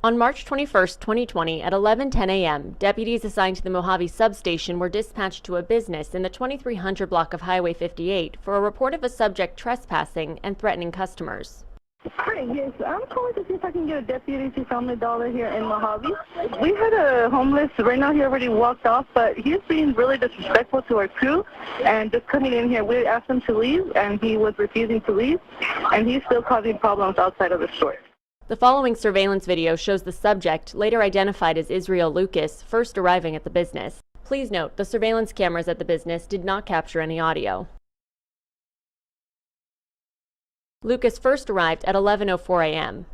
On March 21, 2020, at 11:10 a.m., deputies assigned to the Mojave substation were dispatched to a business in the 2300 block of Highway 58 for a report of a subject trespassing and threatening customers. Hi, yes, I'm calling to see if I can get a deputy to Family Dollar here in Mojave. We had a homeless, right now he already walked off, but he's being really disrespectful to our crew and just coming in here. We asked him to leave and he was refusing to leave, and he's still causing problems outside of the store. The following surveillance video shows the subject, later identified as Israel Lucas, first arriving at the business. Please note, the surveillance cameras at the business did not capture any audio. Lucas first arrived at 11:04 a.m.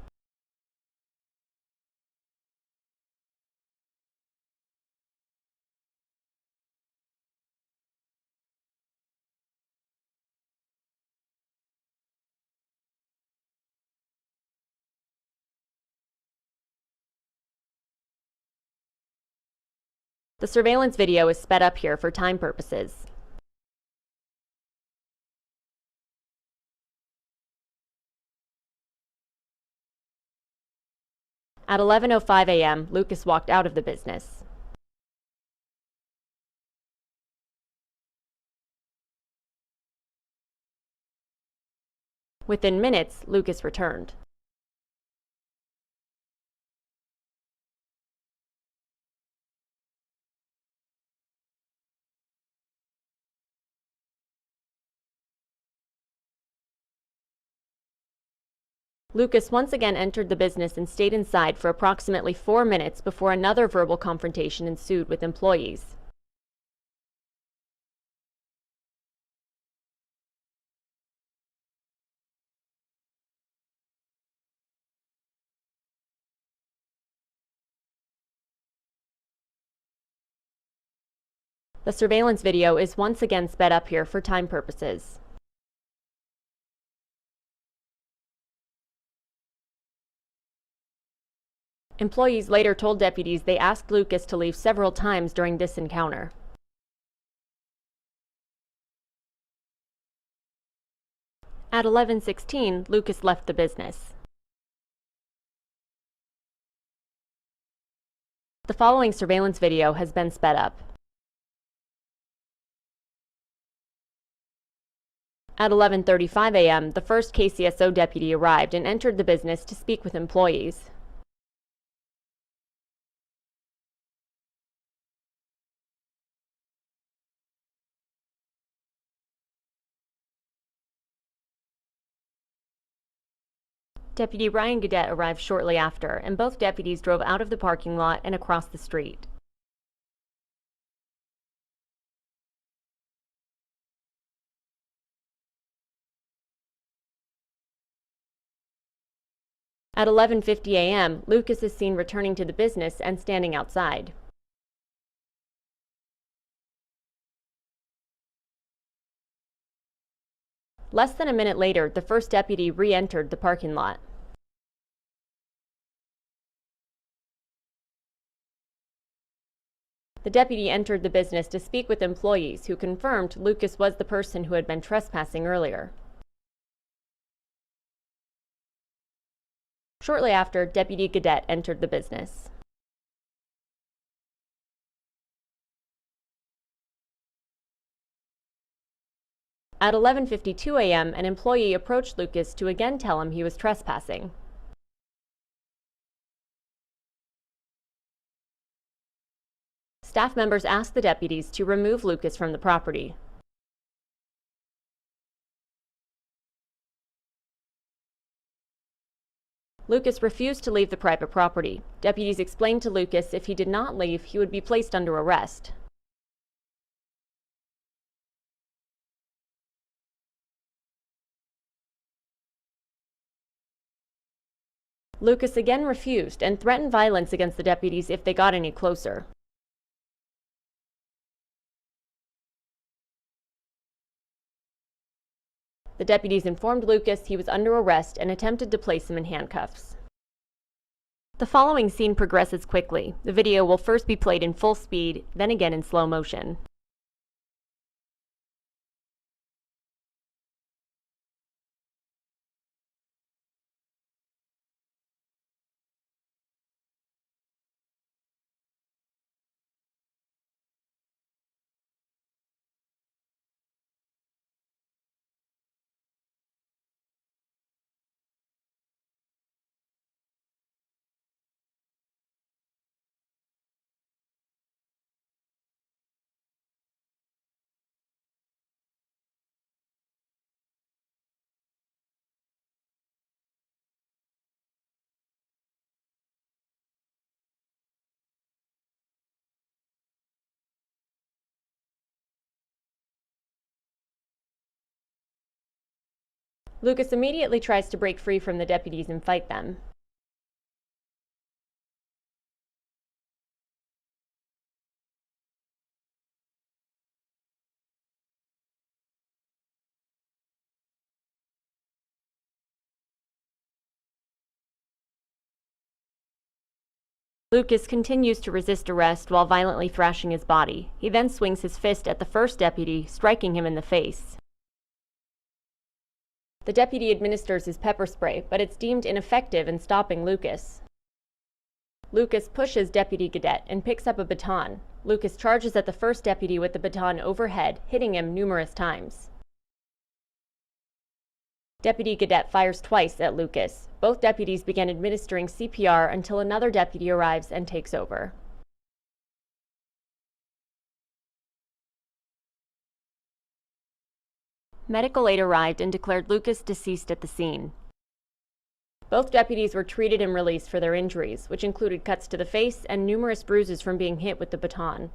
The surveillance video is sped up here for time purposes. At 11:05 a.m., Lucas walked out of the business. Within minutes, Lucas returned. Lucas once again entered the business and stayed inside for approximately 4 minutes before another verbal confrontation ensued with employees. The surveillance video is once again sped up here for time purposes. Employees later told deputies they asked Lucas to leave several times during this encounter. At 11:16, Lucas left the business. The following surveillance video has been sped up. At 11:35 a.m., the first KSCO deputy arrived and entered the business to speak with employees. Deputy Ryan Gadet arrived shortly after, and both deputies drove out of the parking lot and across the street. At 11:50 a.m., Lucas is seen returning to the business and standing outside. Less than a minute later, the first deputy re-entered the parking lot. The deputy entered the business to speak with employees who confirmed Lucas was the person who had been trespassing earlier. Shortly after, Deputy Gadet entered the business. At 11:52 a.m., an employee approached Lucas to again tell him he was trespassing. Staff members asked the deputies to remove Lucas from the property. Lucas refused to leave the private property. Deputies explained to Lucas if he did not leave, he would be placed under arrest. Lucas again refused and threatened violence against the deputies if they got any closer. The deputies informed Lucas he was under arrest and attempted to place him in handcuffs. The following scene progresses quickly. The video will first be played in full speed, then again in slow motion. Lucas immediately tries to break free from the deputies and fight them. Lucas continues to resist arrest while violently thrashing his body. He then swings his fist at the first deputy, striking him in the face. The deputy administers his pepper spray, but it's deemed ineffective in stopping Lucas. Lucas pushes Deputy Cadet and picks up a baton. Lucas charges at the first deputy with the baton overhead, hitting him numerous times. Deputy Cadet fires twice at Lucas. Both deputies begin administering CPR until another deputy arrives and takes over. Medical aid arrived and declared Lucas deceased at the scene. Both deputies were treated and released for their injuries, which included cuts to the face and numerous bruises from being hit with the baton.